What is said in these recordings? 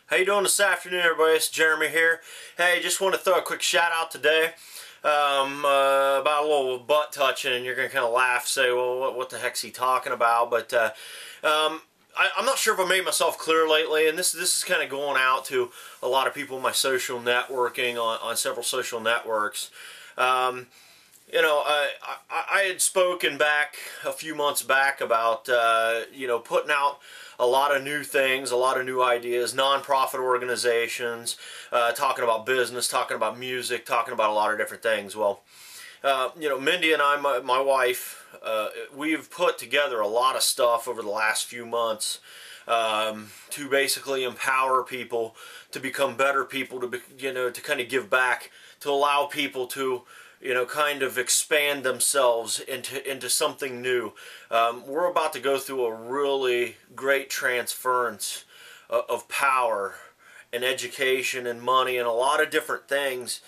How you doing this afternoon, everybody? It's Jeremy here. Hey, just want to throw a quick shout out today about a little butt touching, and you're going to kind of laugh, say, well, what the heck's he talking about? But I'm not sure if I made myself clear lately, and this is kind of going out to a lot of people in my social networking on several social networks. You know, I had spoken back a few months back about, you know, putting out a lot of new things, a lot of new ideas, non-profit organizations, talking about business, talking about music, talking about a lot of different things. Well, you know, Mindy and I, my wife, we've put together a lot of stuff over the last few months to basically empower people to become better people, to you know, to kind of give back, to allow people to, you know, kind of expand themselves into something new. We're about to go through a really great transference of power and education and money and a lot of different things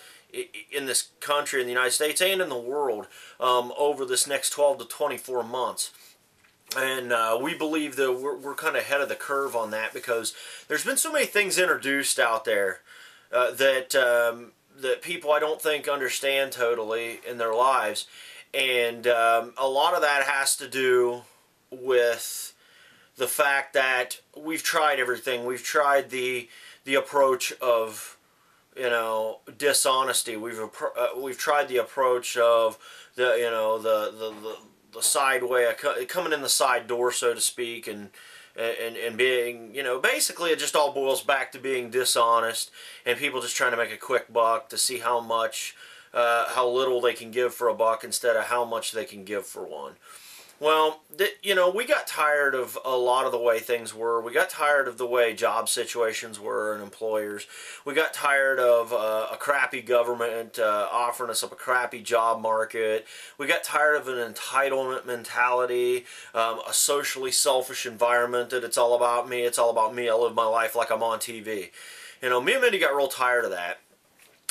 in this country, in the United States and in the world, over this next 12 to 24 months. And we believe that we're kind of ahead of the curve on that, because there's been so many things introduced out there that people, I don't think, understand totally in their lives. And a lot of that has to do with the fact that we've tried everything. We've tried the approach of, you know, dishonesty. We've tried the approach of the, you know, the side way, coming in the side door, so to speak, and being, you know, basically it just all boils back to being dishonest and people just trying to make a quick buck, to see how much, how little they can give for a buck instead of how much they can give for one. Well, you know, we got tired of a lot of the way things were. We got tired of the way job situations were and employers. We got tired of a crappy government offering us up a crappy job market. We got tired of an entitlement mentality, a socially selfish environment that it's all about me, it's all about me, I live my life like I'm on TV. You know, me and Mindy got real tired of that.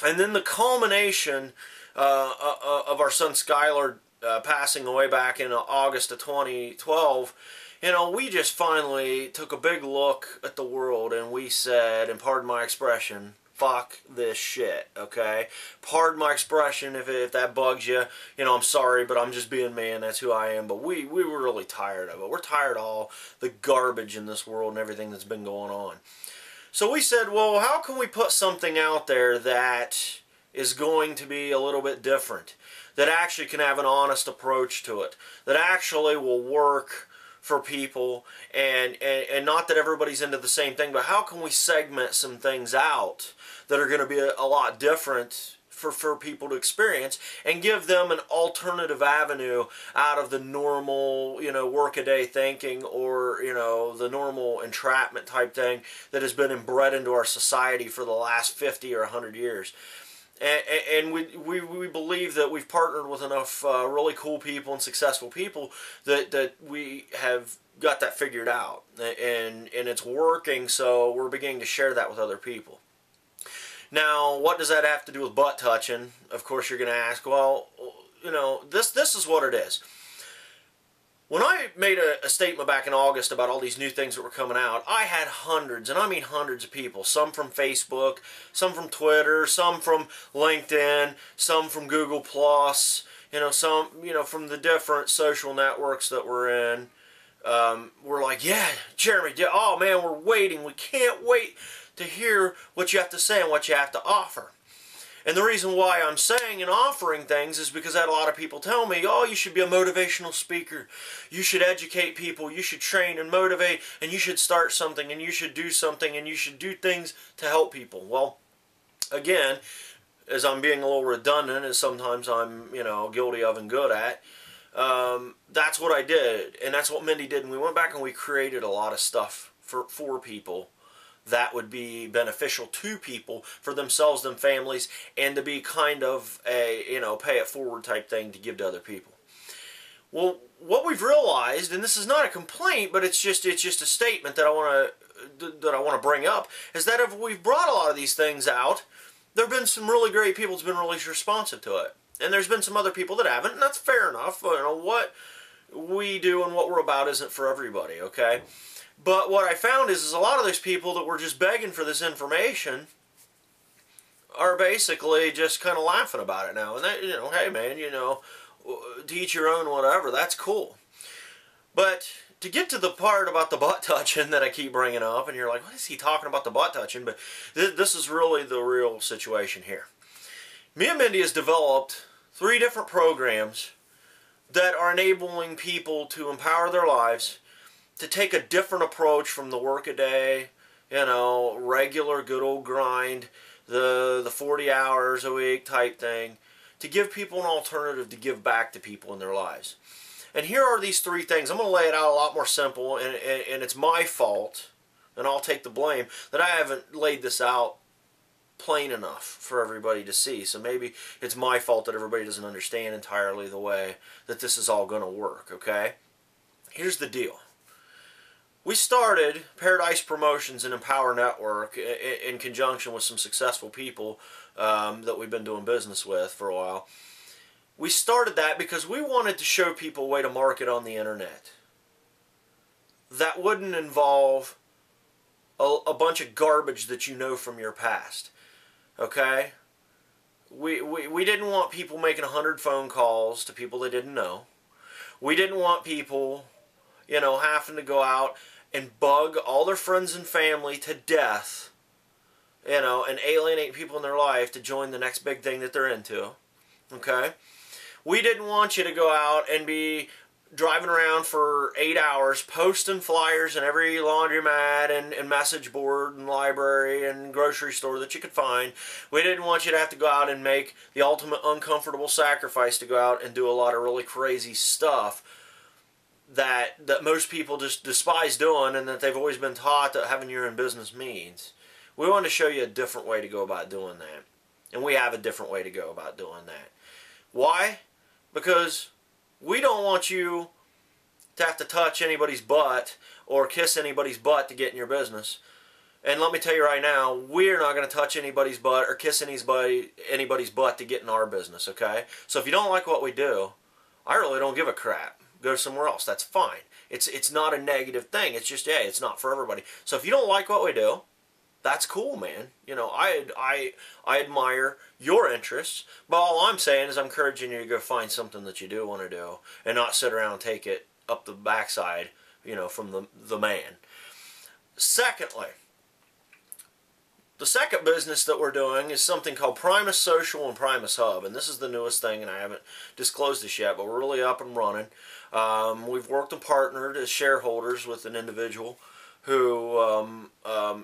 And then the culmination of our son Skylar passing away back in August of 2012, you know, we just finally took a big look at the world and we said, and pardon my expression, fuck this shit, okay? Pardon my expression if that bugs you. You know, I'm sorry, but I'm just being me, and that's who I am. But we were really tired of it. We're tired of all the garbage in this world and everything that's been going on. So we said, well, how can we put something out there that is going to be a little bit different, that actually can have an honest approach to it, that actually will work for people, and not that everybody's into the same thing, but how can we segment some things out that are going to be a lot different for people to experience, and give them an alternative avenue out of the normal, you know, workaday thinking, or, you know, the normal entrapment type thing that has been inbred into our society for the last 50 or 100 years. And we believe that we've partnered with enough really cool people and successful people that we have got that figured out, and it's working, so we're beginning to share that with other people. Now, what does that have to do with butt touching? Of course you're going to ask. Well, you know, this is what it is. When I made a statement back in August about all these new things that were coming out, I had hundreds, and I mean hundreds of people, some from Facebook, some from Twitter, some from LinkedIn, some from Google+, you know, some, you know, from the different social networks that we're in. We're like, yeah, Jeremy, oh man, we're waiting. We can't wait to hear what you have to say and what you have to offer. And the reason why I'm saying and offering things is because I had a lot of people tell me, oh, you should be a motivational speaker. You should educate people. You should train and motivate, and you should start something, and you should do something, and you should do things to help people. Well, again, as I'm being a little redundant, as sometimes I'm, you know, guilty of and good at, that's what I did, and that's what Mindy did. And we went back and we created a lot of stuff for people that would be beneficial to people, for themselves and families, and to be kind of a, you know, pay it forward type thing to give to other people. Well, what we've realized, and this is not a complaint, but it's just a statement that I want to bring up, is that if we've brought a lot of these things out, there have been some really great people that's been really responsive to it, and there's been some other people that haven't, and that's fair enough. You know, what we do and what we're about isn't for everybody, okay? But what I found is a lot of those people that were just begging for this information are basically just kind of laughing about it now. And they, you know, hey man, you know, to each your own, whatever, that's cool. But to get to the part about the butt touching that I keep bringing up, and you're like, what is he talking about the butt touching? But this is really the real situation here. Me and Mindy has developed 3 different programs that are enabling people to empower their lives, to take a different approach from the workaday, you know, regular good old grind, the 40 hours a week type thing, to give people an alternative to give back to people in their lives. And here are these 3 things. I'm going to lay it out a lot more simple, and it's my fault, and I'll take the blame, that I haven't laid this out plain enough for everybody to see. So maybe it's my fault that everybody doesn't understand entirely the way that this is all going to work, okay? Here's the deal. We started Paradise Promotions and Empower Network in conjunction with some successful people that we've been doing business with for a while. We started that because we wanted to show people a way to market on the internet that wouldn't involve a bunch of garbage that you know from your past. Okay? We didn't want people making 100 phone calls to people they didn't know. We didn't want people, you know, having to go out and bug all their friends and family to death, you know, and alienate people in their life to join the next big thing that they're into. Okay? We didn't want you to go out and be driving around for 8 hours posting flyers in every laundromat and message board and library and grocery store that you could find. We didn't want you to have to go out and make the ultimate uncomfortable sacrifice to go out and do a lot of really crazy stuff that most people just despise doing, and that they've always been taught that having your own business means. We wanted to show you a different way to go about doing that. And we have a different way to go about doing that. Why? Because we don't want you to have to touch anybody's butt or kiss anybody's butt to get in your business. And let me tell you right now, we're not going to touch anybody's butt or kiss anybody's butt to get in our business, okay? So if you don't like what we do, I really don't give a crap. Go somewhere else. That's fine. It's not a negative thing. It's just, yeah, it's not for everybody. So if you don't like what we do, that's cool, man. You know, I admire your interests, but all I'm saying is I'm encouraging you to go find something that you do want to do and not sit around and take it up the backside, you know, from the man. Secondly, the second business that we're doing is something called Primus Social and Primus Hub, and this is the newest thing, and I haven't disclosed this yet, but we're really up and running. We've worked and partnered as shareholders with an individual who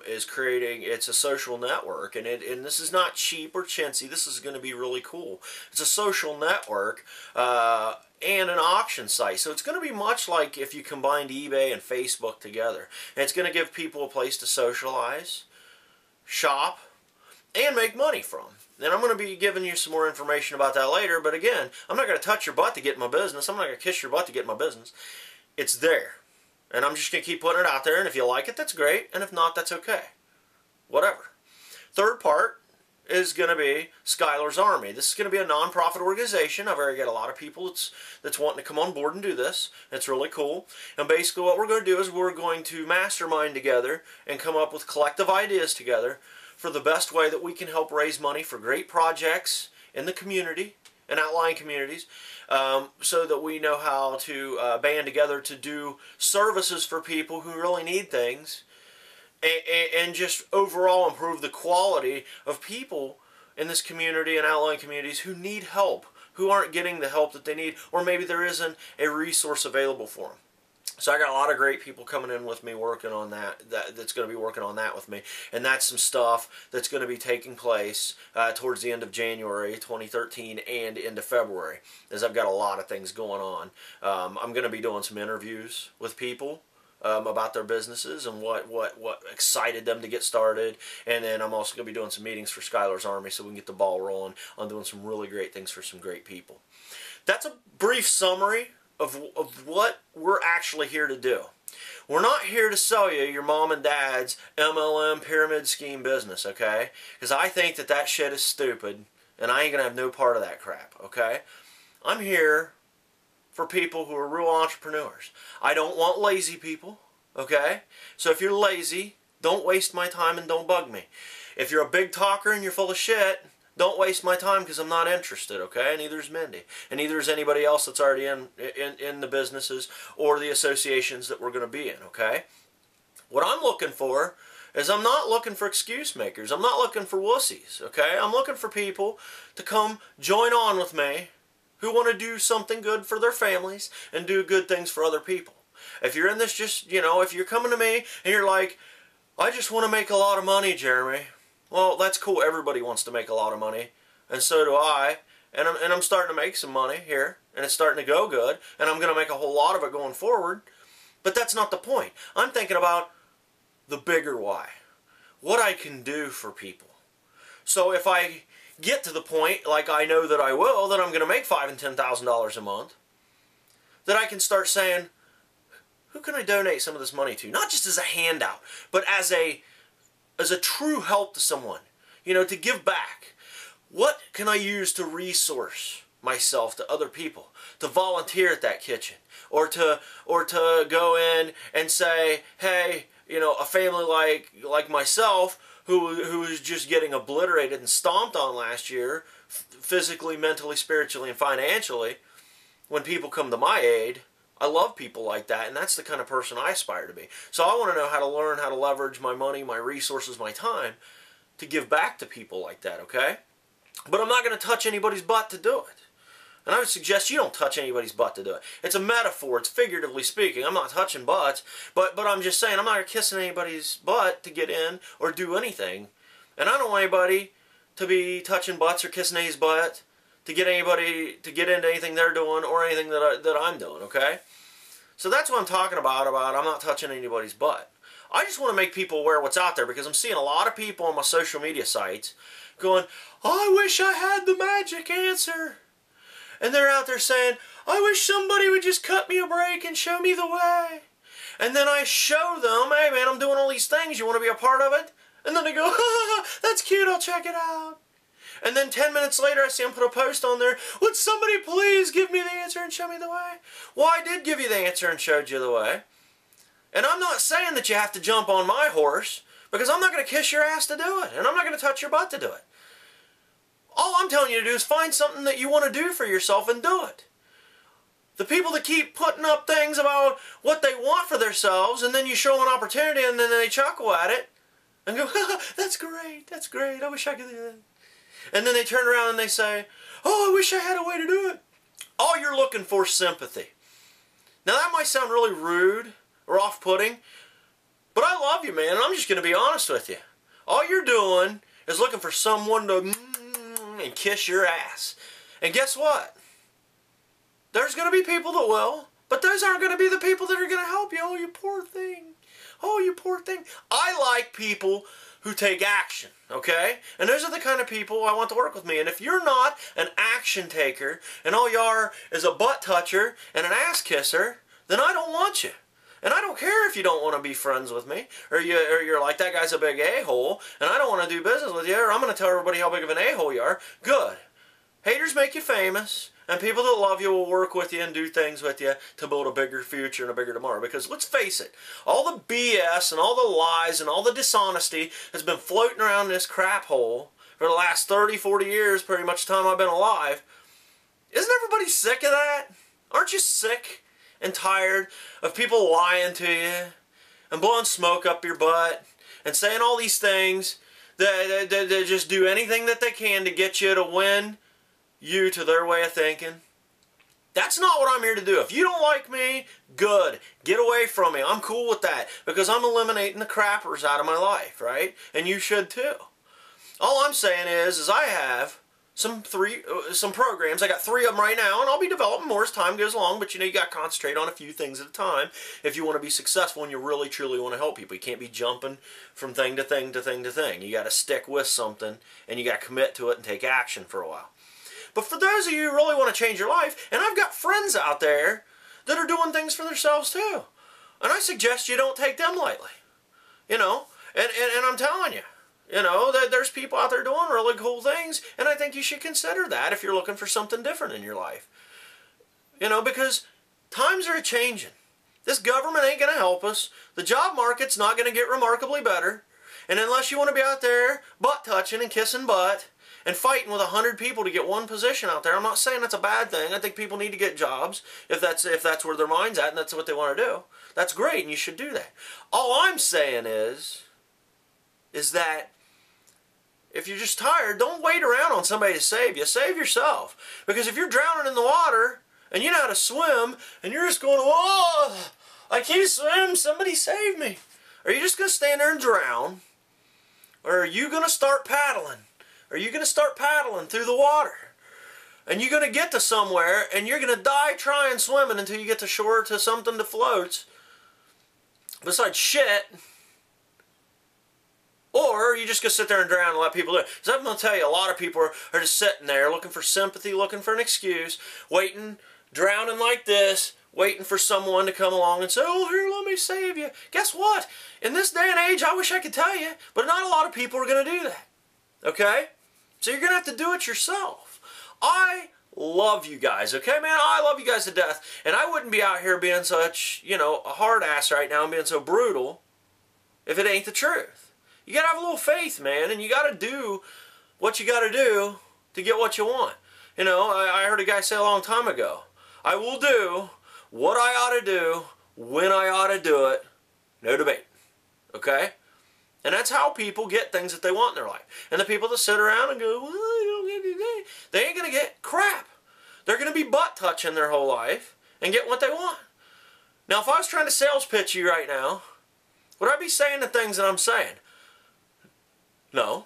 is creating, it's a social network, and this is not cheap or chintzy. This is going to be really cool. It's a social network and an auction site. So it's going to be much like if you combined eBay and Facebook together. And it's going to give people a place to socialize, shop, and make money from. And I'm going to be giving you some more information about that later, but again, I'm not going to touch your butt to get in my business. I'm not going to kiss your butt to get in my business. It's there. And I'm just going to keep putting it out there, and if you like it, that's great, and if not, that's okay. Whatever. Third part is going to be Skylar's Army. This is going to be a non-profit organization. I've already got a lot of people that's wanting to come on board and do this. It's really cool. And basically what we're going to do is we're going to mastermind together and come up with collective ideas together for the best way that we can help raise money for great projects in the community and outlying communities, so that we know how to band together to do services for people who really need things, and just overall improve the quality of people in this community and outlying communities who need help, who aren't getting the help that they need, or maybe there isn't a resource available for them. So I got a lot of great people coming in with me working on that's going to be working on that with me. And that's some stuff that's going to be taking place towards the end of January 2013 and into February, as I've got a lot of things going on. I'm going to be doing some interviews with people about their businesses and what excited them to get started. And then I'm also going to be doing some meetings for Skylar's Army so we can get the ball rolling on doing some really great things for some great people. That's a brief summary of what we're actually here to do. We're not here to sell you your mom and dad's MLM pyramid scheme business, okay? Because I think that shit is stupid, and I ain't going to have no part of that crap, okay? I'm here for people who are real entrepreneurs. I don't want lazy people. Okay? So if you're lazy, don't waste my time and don't bug me. If you're a big talker and you're full of shit, don't waste my time because I'm not interested, okay? And neither is Mindy. And neither is anybody else that's already in the businesses or the associations that we're going to be in, okay? What I'm looking for is I'm not looking for excuse makers. I'm not looking for wussies, okay? I'm looking for people to come join on with me who want to do something good for their families and do good things for other people. If you're in this just, you know, if you're coming to me and you're like, I just want to make a lot of money, Jeremy. Well, that's cool. Everybody wants to make a lot of money. And so do I. And I'm starting to make some money here. And it's starting to go good. And I'm going to make a whole lot of it going forward. But that's not the point. I'm thinking about the bigger why. What I can do for people. So if I get to the point, like I know that I will, that I'm going to make $5,000 and $10,000 a month, that I can start saying, who can I donate some of this money to? Not just as a handout, but as a true help to someone. You know, to give back. What can I use to resource myself to other people? To volunteer at that kitchen. Or to go in and say, hey, you know, a family like myself who was just getting obliterated and stomped on last year, physically, mentally, spiritually, and financially, when people come to my aid, I love people like that, and that's the kind of person I aspire to be. So I want to know how to learn how to leverage my money, my resources, my time to give back to people like that, okay? But I'm not going to touch anybody's butt to do it. And I would suggest you don't touch anybody's butt to do it. It's a metaphor. It's figuratively speaking. I'm not touching butts, but I'm just saying I'm not kissing anybody's butt to get in or do anything. And I don't want anybody to be touching butts or kissing anybody's butt to get anybody to get into anything they're doing or anything that I'm doing, okay? So that's what I'm talking about I'm not touching anybody's butt. I just want to make people aware of what's out there because I'm seeing a lot of people on my social media sites going, I wish I had the magic answer. And they're out there saying, I wish somebody would just cut me a break and show me the way. And then I show them, hey man, I'm doing all these things, you want to be a part of it? And then they go, that's cute, I'll check it out. And then 10 minutes later, I see them put a post on there, would somebody please give me the answer and show me the way? Well, I did give you the answer and showed you the way. And I'm not saying that you have to jump on my horse, because I'm not going to kiss your ass to do it, and I'm not going to touch your butt to do it. All I'm telling you to do is find something that you want to do for yourself and do it. The people that keep putting up things about what they want for themselves, and then you show them an opportunity, and then they chuckle at it, and go, that's great, I wish I could do that. And then they turn around and they say, oh, I wish I had a way to do it. All you're looking for is sympathy. Now that might sound really rude or off-putting, but I love you, man, and I'm just going to be honest with you. All you're doing is looking for someone to and kiss your ass. And guess what? There's going to be people that will, but those aren't going to be the people that are going to help you. Oh, you poor thing. Oh, you poor thing. I like people who take action, okay? And those are the kind of people I want to work with me. And if you're not an action taker, and all you are is a butt toucher and an ass kisser, then I don't want you. And I don't care if you don't want to be friends with me, or you're like, that guy's a big a-hole, and I don't want to do business with you, or I'm going to tell everybody how big of an a-hole you are. Good. Haters make you famous, and people that love you will work with you and do things with you to build a bigger future and a bigger tomorrow. Because let's face it, all the BS and all the lies and all the dishonesty has been floating around this crap hole for the last 30, 40 years, pretty much the time I've been alive. Isn't everybody sick of that? Aren't you sick and tired of people lying to you and blowing smoke up your butt and saying all these things that just do anything that they can to get you to win you to their way of thinking? That's not what I'm here to do. If you don't like me, good. Get away from me. I'm cool with that because I'm eliminating the crappers out of my life, right? And you should too. All I'm saying is I have some programs. I got 3 of them right now, and I'll be developing more as time goes along, but you know, you got to concentrate on a few things at a time if you want to be successful and you really truly want to help people. You can't be jumping from thing to thing to thing to thing. You got to stick with something, and you got to commit to it and take action for a while. But for those of you who really want to change your life, and I've got friends out there that are doing things for themselves too, and I suggest you don't take them lightly. You know, and I'm telling you, you know, that there's people out there doing really cool things, and I think you should consider that if you're looking for something different in your life. You know, because times are changing. This government ain't going to help us. The job market's not going to get remarkably better. And unless you want to be out there butt touching and kissing butt and fighting with 100 people to get one position out there, I'm not saying that's a bad thing. I think people need to get jobs if that's where their mind's at and that's what they want to do. That's great, and you should do that. All I'm saying is that if you're just tired, don't wait around on somebody to save you. Save yourself. Because if you're drowning in the water and you know how to swim and you're just going, oh, I can't swim, somebody save me. Are you just going to stand there and drown? Or are you going to start paddling? Are you going to start paddling through the water? And you're going to get to somewhere and you're going to die trying swimming until you get to shore to something that floats besides shit. Or you just going to sit there and drown and let people do it. Because I'm going to tell you, a lot of people are just sitting there looking for sympathy, looking for an excuse, waiting, drowning like this, waiting for someone to come along and say, oh, here, let me save you. Guess what? In this day and age, I wish I could tell you, but not a lot of people are going to do that. Okay? So you're going to have to do it yourself. I love you guys, okay, man? I love you guys to death. And I wouldn't be out here being such, a hard ass right now and being so brutal if it ain't the truth. You got to have a little faith, man, and you got to do what you got to do to get what you want. I heard a guy say a long time ago, I will do what I ought to do when I ought to do it. No debate. Okay? And that's how people get things that they want in their life. And the people that sit around and go, well, I don't get anything, they ain't going to get crap. They're going to be butt touching their whole life and get what they want. Now, if I was trying to sales pitch you right now, would I be saying the things that I'm saying? No.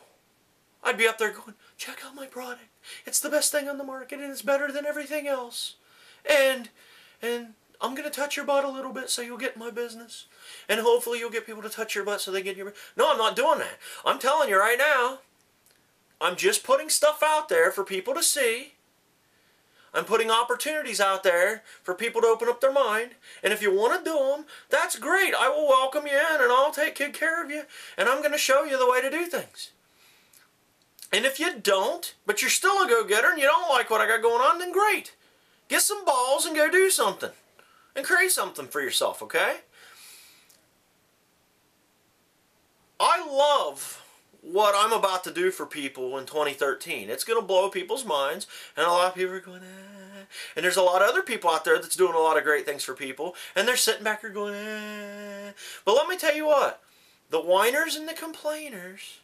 I'd be up there going, check out my product. It's the best thing on the market and it's better than everything else. And I'm going to touch your butt a little bit so you'll get my business. And hopefully you'll get people to touch your butt so they get your... No, I'm not doing that. I'm telling you right now, I'm just putting stuff out there for people to see. I'm putting opportunities out there for people to open up their mind. And if you want to do them, that's great. I will welcome you in and I'll take good care of you. And I'm going to show you the way to do things. And if you don't, but you're still a go-getter and you don't like what I got going on, then great. Get some balls and go do something. And create something for yourself, okay? I love what I'm about to do for people in 2013. It's going to blow people's minds, and a lot of people are going, ah. And there's a lot of other people out there that's doing a lot of great things for people, and they're sitting back here going, ah. But let me tell you what, the whiners and the complainers,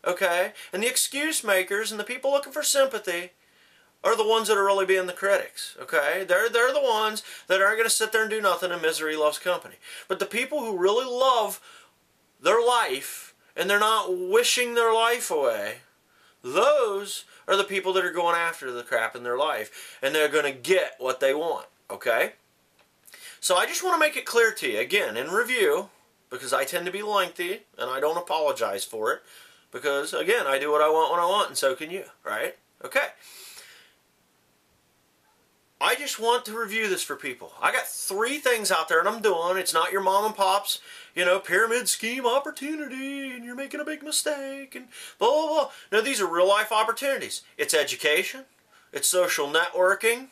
okay, and the excuse makers and the people looking for sympathy are the ones that are really being the critics, okay? They're the ones that aren't going to sit there and do nothing, and misery loves company. But the people who really love their life and they're not wishing their life away, those are the people that are going after the crap in their life, and they're going to get what they want, okay? So I just want to make it clear to you, again, in review, because I tend to be lengthy, and I don't apologize for it, because, again, I do what I want when I want, and so can you, right? Okay. I just want to review this for people. I got 3 things out there and I'm doing. It's not your mom and pop's, pyramid scheme opportunity and you're making a big mistake and blah, blah, blah. No, these are real life opportunities. It's education, it's social networking,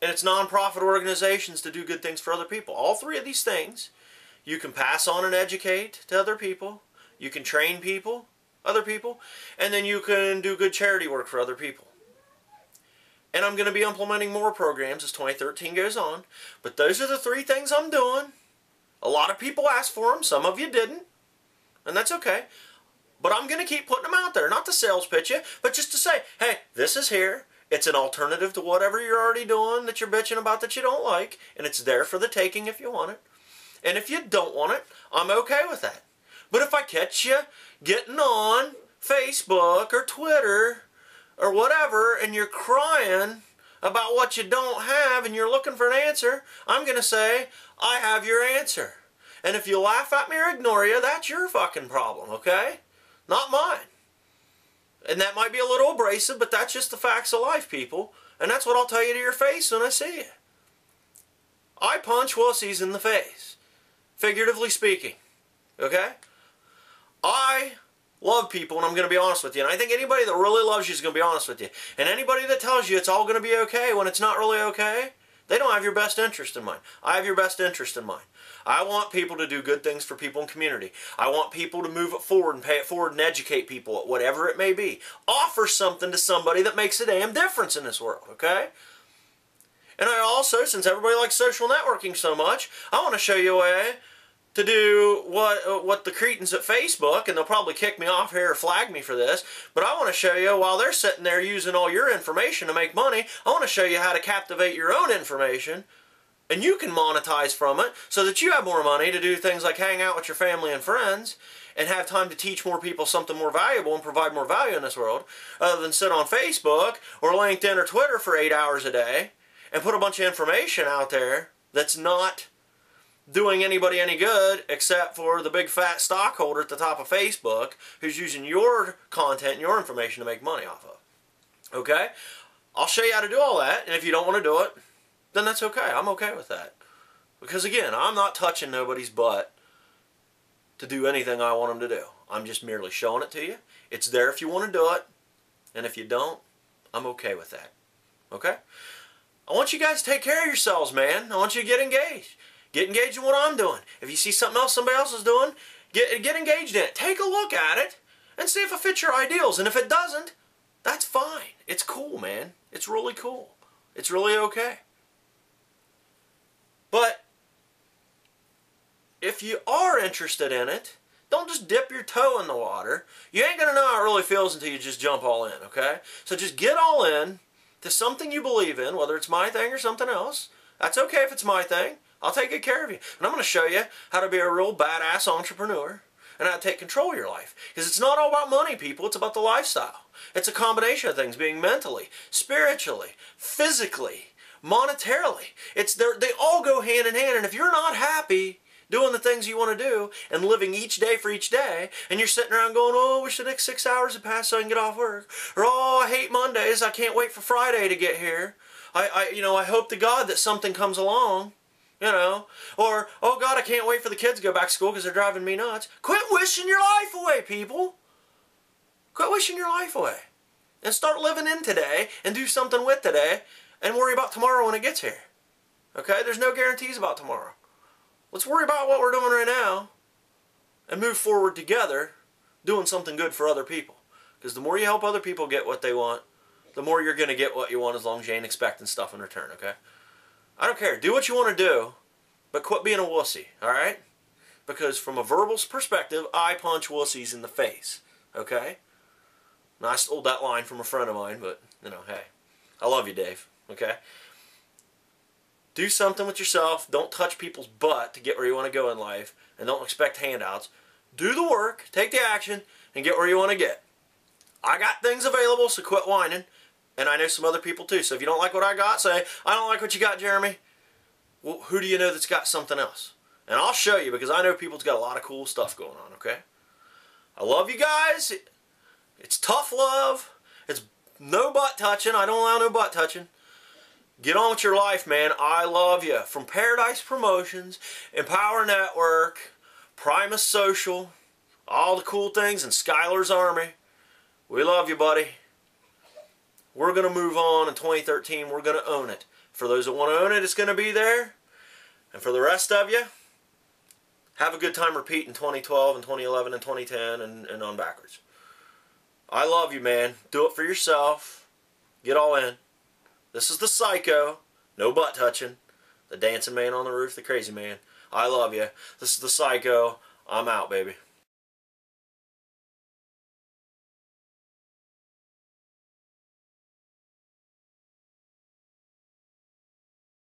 and it's nonprofit organizations to do good things for other people. All 3 of these things you can pass on and educate to other people. You can train people, other people, and then you can do good charity work for other people. And I'm going to be implementing more programs as 2013 goes on. But those are the 3 things I'm doing. A lot of people asked for them. Some of you didn't. And that's okay. But I'm going to keep putting them out there. Not to sales pitch you, but just to say, hey, this is here. It's an alternative to whatever you're already doing that you're bitching about that you don't like. And it's there for the taking if you want it. And if you don't want it, I'm okay with that. But if I catch you getting on Facebook or Twitter or whatever, and you're crying about what you don't have and you're looking for an answer, I'm going to say, I have your answer. And if you laugh at me or ignore you, that's your fucking problem, okay? Not mine. And that might be a little abrasive, but that's just the facts of life, people. And that's what I'll tell you to your face when I see you. I punch wussies in the face, figuratively speaking, okay? I love people, and I'm going to be honest with you. And I think anybody that really loves you is going to be honest with you. And anybody that tells you it's all going to be okay when it's not really okay, They don't have your best interest in mind. I have your best interest in mind. I want people to do good things for people in community. I want people to move it forward and pay it forward and educate people at whatever it may be. Offer something to somebody that makes a damn difference in this world, okay? And I also, since everybody likes social networking so much, I want to show you a way to do what the cretins at Facebook, and they'll probably kick me off here or flag me for this, but I want to show you, while they're sitting there using all your information to make money, I want to show you how to captivate your own information, and you can monetize from it so that you have more money to do things like hang out with your family and friends and have time to teach more people something more valuable and provide more value in this world, other than sit on Facebook or LinkedIn or Twitter for 8 hours a day and put a bunch of information out there that's not doing anybody any good except for the big fat stockholder at the top of Facebook who's using your content and your information to make money off of. Okay? I'll show you how to do all that, and if you don't want to do it, then that's okay. I'm okay with that. Because again, I'm not touching nobody's butt to do anything I want them to do. I'm just merely showing it to you. It's there if you want to do it, and if you don't, I'm okay with that. Okay? I want you guys to take care of yourselves, man. I want you to get engaged. Get engaged in what I'm doing. If you see something else somebody else is doing, get engaged in it. Take a look at it and see if it fits your ideals. And if it doesn't, that's fine. It's cool, man. It's really cool. It's really okay. But if you are interested in it, don't just dip your toe in the water. You ain't going to know how it really feels until you just jump all in, okay? So just get all in to something you believe in, whether it's my thing or something else. That's okay if it's my thing. I'll take good care of you. And I'm going to show you how to be a real badass entrepreneur and how to take control of your life. Because it's not all about money, people. It's about the lifestyle. It's a combination of things, being mentally, spiritually, physically, monetarily. They all go hand in hand. And if you're not happy doing the things you want to do and living each day for each day, and you're sitting around going, oh, I wish the next 6 hours had passed so I can get off work. Or, oh, I hate Mondays. I can't wait for Friday to get here. I hope to God that something comes along. You know, or, oh God, I can't wait for the kids to go back to school because they're driving me nuts. Quit wishing your life away, people. Quit wishing your life away. And start living in today and do something with today and worry about tomorrow when it gets here. Okay? There's no guarantees about tomorrow. Let's worry about what we're doing right now and move forward together doing something good for other people. Because the more you help other people get what they want, the more you're going to get what you want, as long as you ain't expecting stuff in return, okay? I don't care. Do what you want to do, but quit being a wussy, alright? Because from a verbal perspective, I punch wussies in the face, okay? Now, I stole that line from a friend of mine, but, you know, hey. I love you, Dave, okay? Do something with yourself. Don't touch people's butt to get where you want to go in life, and don't expect handouts. Do the work, take the action, and get where you want to get. I got things available, so quit whining. And I know some other people too. So if you don't like what I got, say, I don't like what you got, Jeremy. Well, who do you know that's got something else? And I'll show you, because I know people's got a lot of cool stuff going on, okay? I love you guys. It's tough love. It's no butt touching. I don't allow no butt touching. Get on with your life, man. I love you. From Paradise Promotions, Empower Network, Primus Social, all the cool things, and Skylar's Army. We love you, buddy. We're going to move on in 2013. We're going to own it. For those that want to own it, it's going to be there. And for the rest of you, have a good time repeating 2012 and 2011 and 2010 and on backwards. I love you, man. Do it for yourself. Get all in. This is the Psycho. No butt touching. The dancing man on the roof, the crazy man. I love you. This is the Psycho. I'm out, baby.